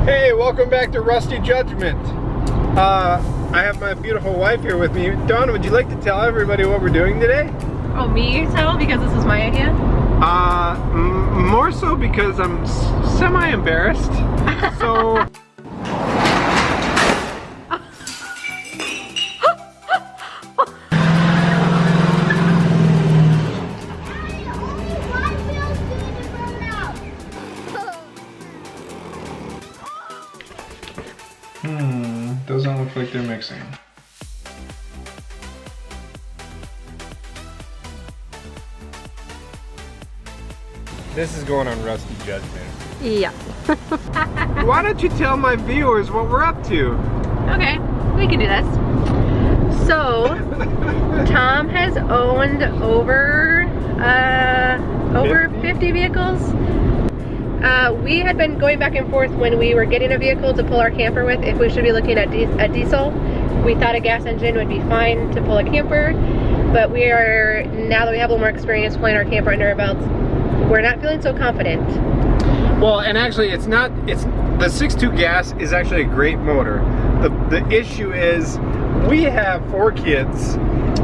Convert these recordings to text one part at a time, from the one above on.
Hey, welcome back to Rusty Judgment. I have my beautiful wife here with me. Dawn, would you like to tell everybody what we're doing today? Oh, me tell? Because this is my idea? More so because I'm semi-embarrassed. So... doesn't look like they're mixing. This is going on Rusty Judgment. Yeah. Why don't you tell my viewers what we're up to? Okay, we can do this. So, Tom has owned over 50 vehicles. We had been going back and forth when we were getting a vehicle to pull our camper with if we should be looking at a diesel. We thought a gas engine would be fine to pull a camper, but we are, now that we have a little more experience pulling our camper under our belts, we're not feeling so confident. Well, and actually the 6.2 gas is actually a great motor. The issue is we have 4 kids,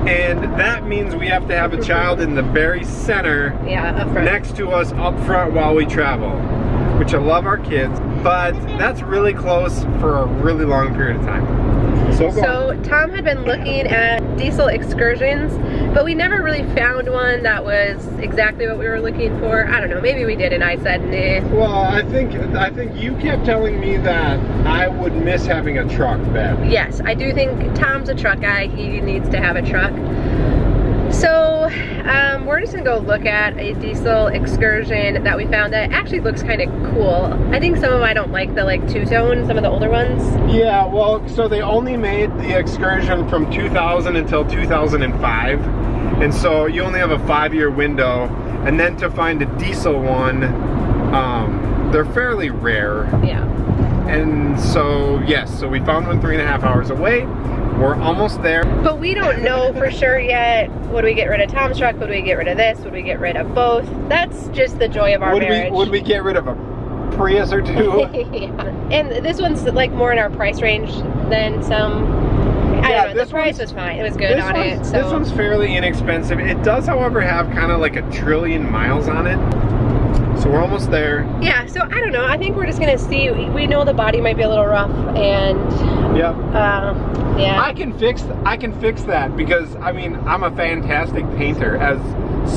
and that means we have to have a child in the very center, up front, next to us up front while we travel, which I love our kids, but that's really close for a really long period of time. So Tom had been looking at diesel Excursions, but we never really found one that was exactly what we were looking for. I don't know, maybe we did and I said nah. Well, I think you kept telling me that I would miss having a truck badly. Yes, I do think Tom's a truck guy. He needs to have a truck. So we're just gonna go look at a diesel Excursion that we found that actually looks kind of cool. I think some of them I don't like, the like two-tone, some of the older ones. Yeah, well, so they only made the Excursion from 2000 until 2005, and so you only have a 5-year window, and then to find a diesel one, they're fairly rare. Yeah. And so yes, so we found one 3.5 hours away. We're almost there. But we don't know for sure yet. Would we get rid of Tom's truck? Would we get rid of this? Would we get rid of both? That's just the joy of our marriage. Would we get rid of a Prius or two? Yeah. And this one's like more in our price range than some. I don't know, the price was fine. It was good on it. So. This one's fairly inexpensive. It does, however, have kind of like 1 trillion miles on it. So we're almost there. Yeah, so I don't know. I think we're just gonna see. We know the body might be a little rough, and yep. Yeah. I can fix that because I mean I'm a fantastic painter, as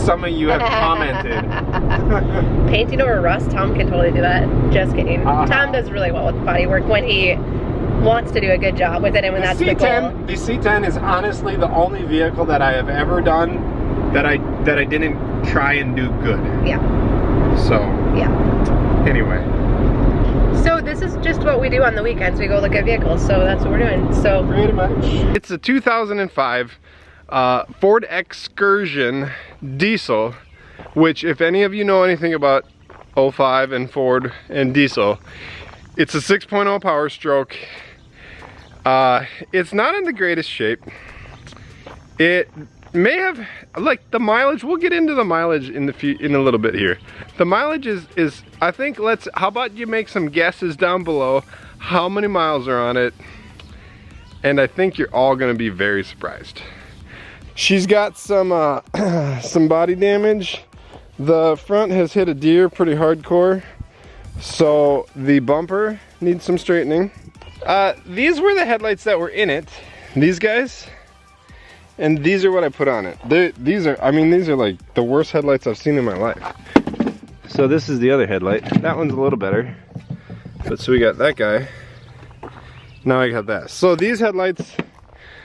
some of you have commented. Painting over rust, Tom can totally do that. Just kidding. Tom does really well with bodywork when he wants to do a good job with it, and when that's the goal. The C10 is honestly the only vehicle that I have ever done that I didn't try and do good. Yeah. So, yeah. Anyway. So this is just what we do on the weekends. We go look at vehicles, so that's what we're doing. So pretty much. It's a 2005 Ford Excursion diesel, which if any of you know anything about 05 and Ford and diesel, it's a 6.0 Power Stroke. It's not in the greatest shape. It may have, like, the mileage, we'll get into the mileage in a little bit here. The mileage is I think, how about you make some guesses down below how many miles are on it, and I think you're all gonna be very surprised. She's got some body damage. The front has hit a deer pretty hardcore, so the bumper needs some straightening. These were the headlights that were in it, these guys. And these are what I put on it. These are like the worst headlights I've seen in my life. So this is the other headlight. That one's a little better. But so we got that guy. Now I got that. So these headlights,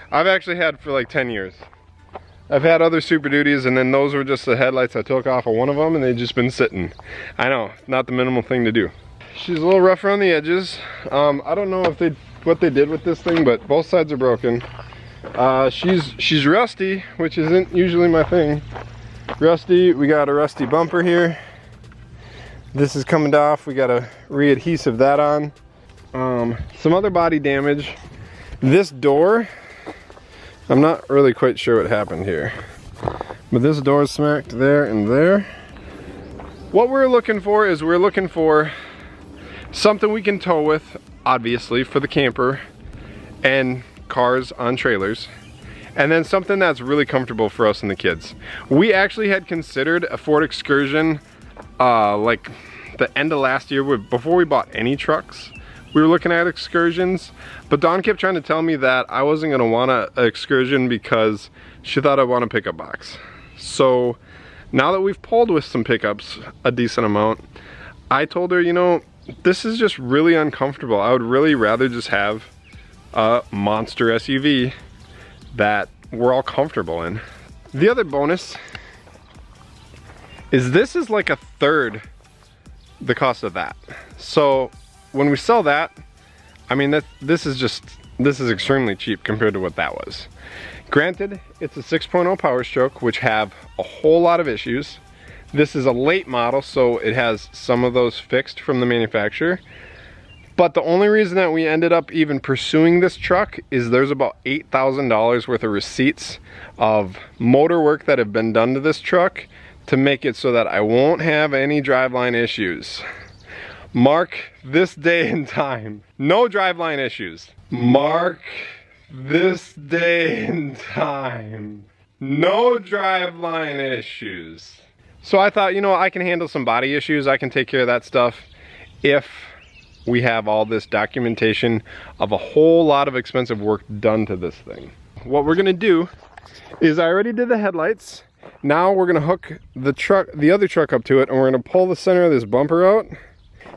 I've actually had for like 10 years. I've had other Super Duties, and then those were just the headlights I took off of one of them, and they've just been sitting. I know, not the minimal thing to do. She's a little rough around the edges. I don't know if what they did with this thing, but both sides are broken. She's rusty, which isn't usually my thing. Rusty, we got a rusty bumper here. This is coming off, we got a re-adhesive that on. Some other body damage. This door, I'm not really quite sure what happened here, but this door is smacked there and there. What we're looking for is something we can tow with, obviously, for the camper and cars on trailers. And then something that's really comfortable for us and the kids. We actually had considered a Ford Excursion like the end of last year, before we bought any trucks. We were looking at Excursions, but Dawn kept trying to tell me that I wasn't gonna want an Excursion because she thought I'd want a pickup box. So now that we've pulled with some pickups a decent amount, I told her, you know, this is just really uncomfortable. I would really rather just have a monster SUV that we're all comfortable in. The other bonus is this is like a third the cost of that. So when we sell that, I mean, this is extremely cheap compared to what that was. Granted, it's a 6.0 Power Stroke, which have a whole lot of issues. This is a late model, so it has some of those fixed from the manufacturer. But the only reason that we ended up even pursuing this truck is there's about $8,000 worth of receipts of motor work that have been done to this truck to make it so that I won't have any driveline issues. Mark this day and time. No driveline issues. Mark this day and time. No driveline issues. So I thought, you know, I can handle some body issues. I can take care of that stuff if we have all this documentation of a whole lot of expensive work done to this thing. What we're gonna do is, I already did the headlights. Now we're gonna hook the other truck up to it, and we're gonna pull the center of this bumper out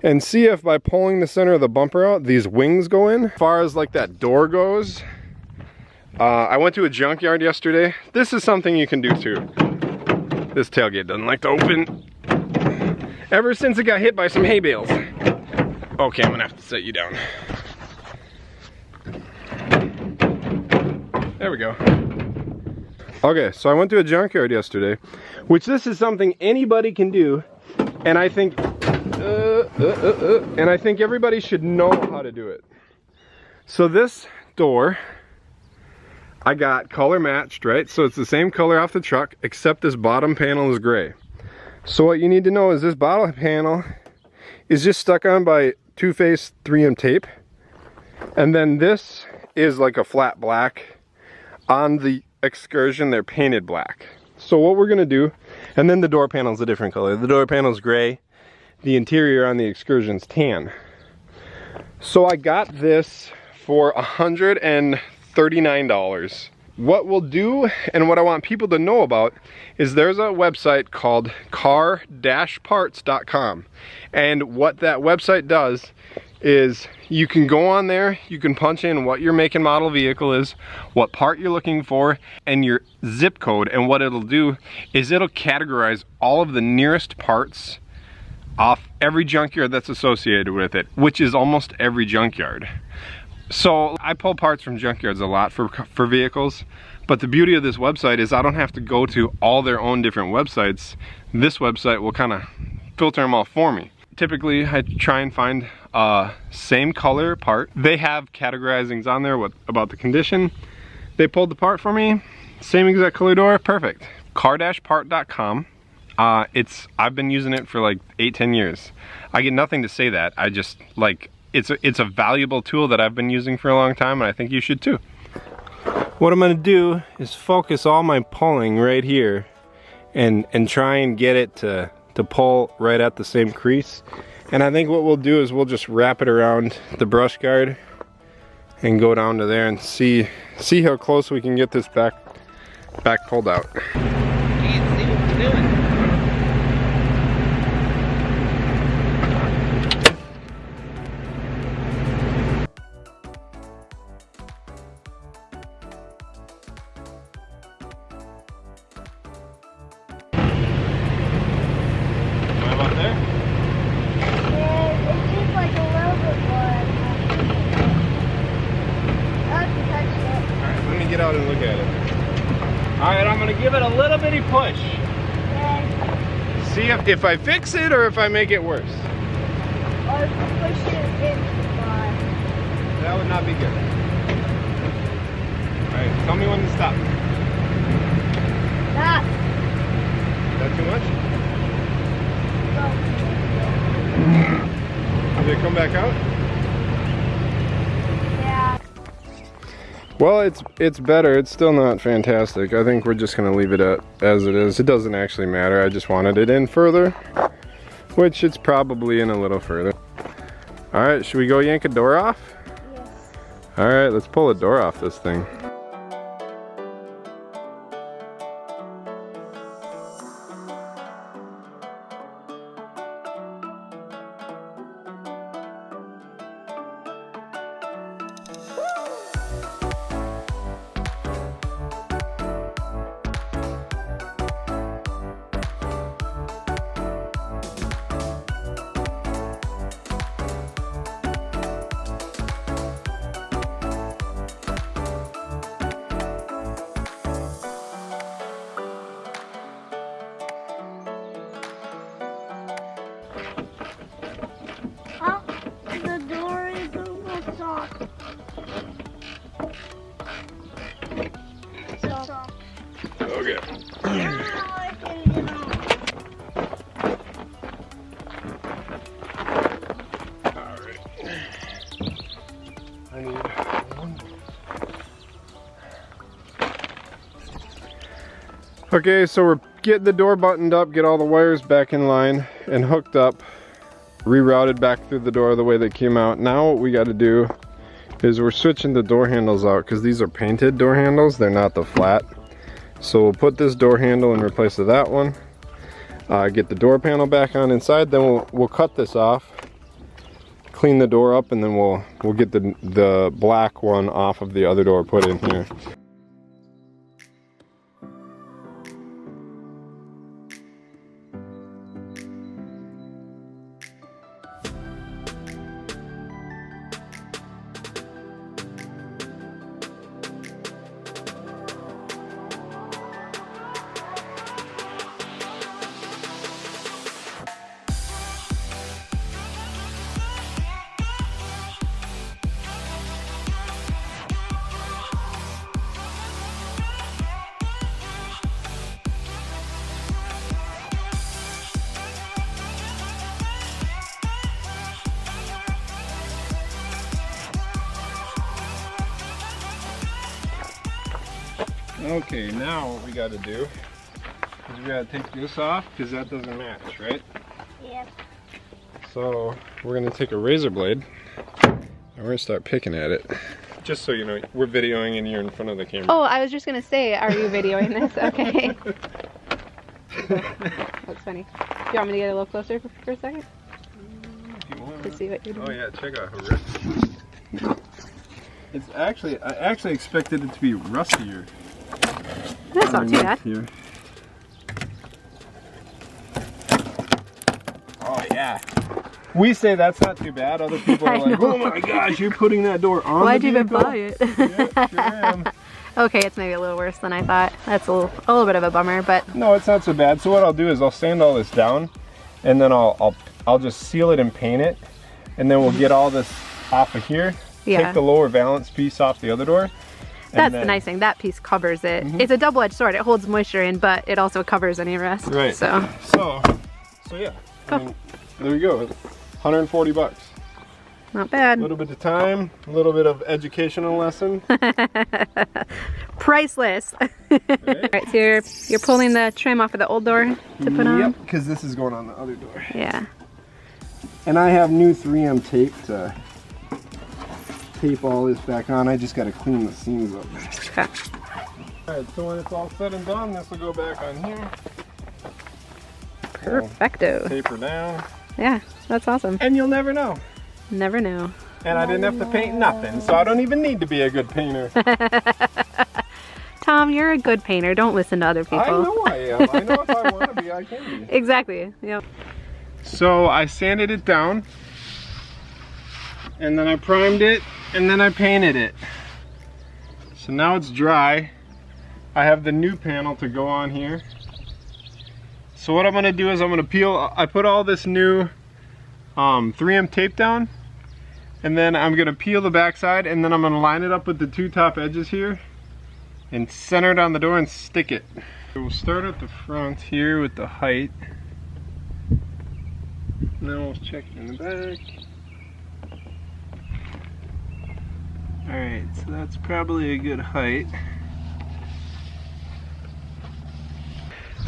and see if by pulling the center of the bumper out, these wings go in. As far as like that door goes, I went to a junkyard yesterday. This is something you can do too. This tailgate doesn't like to open ever since it got hit by some hay bales. Okay, I'm gonna have to set you down. There we go. Okay, so I went to a junkyard yesterday, which this is something anybody can do, and I think everybody should know how to do it. So this door, I got color matched, right? So it's the same color off the truck, except this bottom panel is gray. So what you need to know is this bottom panel is just stuck on by 2-phase 3M tape, and then this is like a flat black. On the Excursion, they're painted black. So what we're gonna do, and then the door panel is a different color. The door panel is gray. The interior on the Excursion's tan. So I got this for $139. What we'll do, and what I want people to know about, is there's a website called car-parts.com. And what that website does is you can go on there, you can punch in what your make and model vehicle is, what part you're looking for, and your zip code. And what it'll do is it'll categorize all of the nearest parts off every junkyard that's associated with it, which is almost every junkyard. So I pull parts from junkyards a lot for vehicles, but the beauty of this website is I don't have to go to all their own different websites. This website will kind of filter them all for me. Typically, I try and find same color part. They have categorizings on there about the condition. They pulled the part for me, same exact color door, perfect. Car-part.com. I've been using it for like 8-10 years. I get nothing to say that. I just like, it's a valuable tool that I've been using for a long time, and I think you should too. What I'm gonna do is focus all my pulling right here and try and get it to pull right at the same crease. And I think what we'll do is we'll just wrap it around the brush guard and go down to there and see how close we can get this back pulled out. You can see what we're doing. Out and look at it. Alright, I'm gonna give it a little bitty push. See if I fix it or if I make it worse. Or push it in the bar. That would not be good. Alright, tell me when to stop. Stop. Is that too much? Go. Is it gonna come back out? Yeah. Well, it's better. It's still not fantastic. I think we're just gonna leave it as it is. It doesn't actually matter. I just wanted it in further, which it's probably in a little further. All right, should we go yank a door off? Yes. All right, let's pull a door off this thing. Oh, the door is almost off. So, Okay. now I can get on. All right. I need one. Okay, so we're getting the door buttoned up, get all the wires back in line and hooked up, rerouted back through the door the way they came out. Now what we got to do is we're switching the door handles out because these are painted door handles, they're not the flat. So we'll put this door handle in replace of that one, get the door panel back on inside, then we'll cut this off, clean the door up, and then we'll get the black one off of the other door put in here. Okay, now what we got to do is we got to take this off because that doesn't match, right? Yes. So we're going to take a razor blade and we're going to start picking at it. Just so you know, we're videoing and you're in front of the camera. Oh, I was just gonna say, are you videoing this? Okay. That's funny. Do you want me to get a little closer for a second? If you want. To see what you're doing? Oh yeah, check out her wrist. It's actually, I actually expected it to be rustier. That's not too bad. Here. Oh yeah. We say that's not too bad. Other people are like, oh my gosh, you're putting that door on Why'd the you even vehicle? buy it? Yeah, sure am. Okay, it's maybe a little worse than I thought. That's a little bit of a bummer, but No, it's not so bad. So what I'll do is I'll sand all this down, and then I'll just seal it and paint it, and then we'll get all this off of here. Yeah. Take the lower valance piece off the other door. that's the nice thing. That piece covers it. It's a double-edged sword. It holds moisture in, but it also covers any rust. Right. So yeah. Cool. I mean, there we go. 140 bucks. not bad. A little bit of time, a little bit of educational lesson. Priceless. Right? Alright, so you're pulling the trim off of the old door to put on? Yep, because this is going on the other door. Yeah. And I have new 3M tape to tape all this back on. I just got to clean the seams up. Okay. Alright, so when it's all said and done, this will go back on here. Perfecto. Taper down. Yeah, that's awesome. And you'll never know. Never know. And I didn't have to paint nothing, so I don't even need to be a good painter. Tom, you're a good painter. Don't listen to other people. I know I am. I know if I want to be, I can be. Exactly. Yep. So I sanded it down, and then I primed it, and then I painted it. So now it's dry. I have the new panel to go on here. So what I'm gonna do is I'm gonna peel, I put all this new 3M tape down, and then I'm gonna peel the backside, and then I'm gonna line it up with the two top edges here and center it on the door and stick it. So we'll start at the front here with the height. Now we'll check in the back. Alright, so that's probably a good height.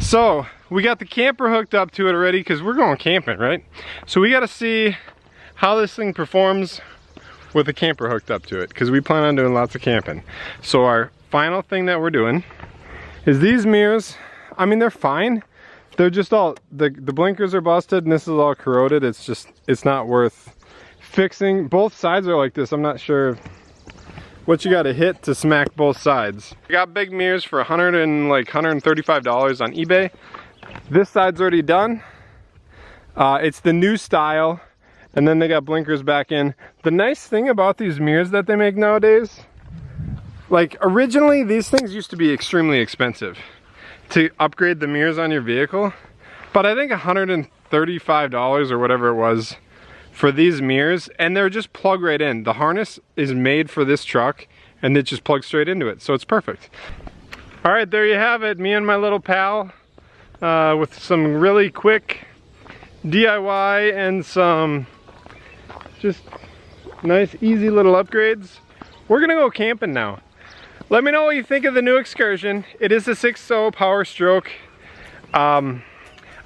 So, we got the camper hooked up to it already because we're going camping, right? So we got to see how this thing performs with the camper hooked up to it because we plan on doing lots of camping. So our final thing that we're doing is these mirrors. I mean, they're fine. They're just all, the blinkers are busted and this is all corroded. It's not worth fixing. Both sides are like this. I'm not sure what you got to hit to smack both sides. I got big mirrors for $135 on eBay. This side's already done. It's the new style, and then they got blinkers back in. The nice thing about these mirrors that they make nowadays, like originally these things used to be extremely expensive to upgrade the mirrors on your vehicle, but I think $135 or whatever it was for these mirrors, and they're just plug right in. The harness is made for this truck and it just plugs straight into it, so it's perfect. All right, there you have it, me and my little pal with some really quick DIY and some just nice easy little upgrades. We're gonna go camping now. Let me know what you think of the new Excursion. It is a 6.0 Power Stroke. I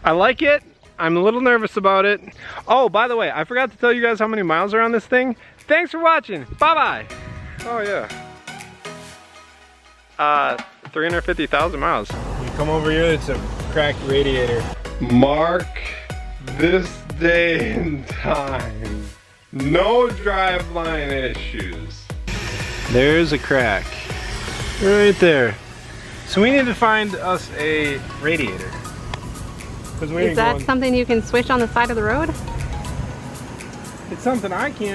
like it. I'm a little nervous about it. Oh, by the way, I forgot to tell you guys how many miles are on this thing. Thanks for watching. Bye-bye. Oh, yeah. 350,000 miles. You come over here, it's a cracked radiator. Mark this day and time. No driveline issues. There's a crack. Right there. So we need to find us a radiator. Is that something you can switch on the side of the road? It's something I can't.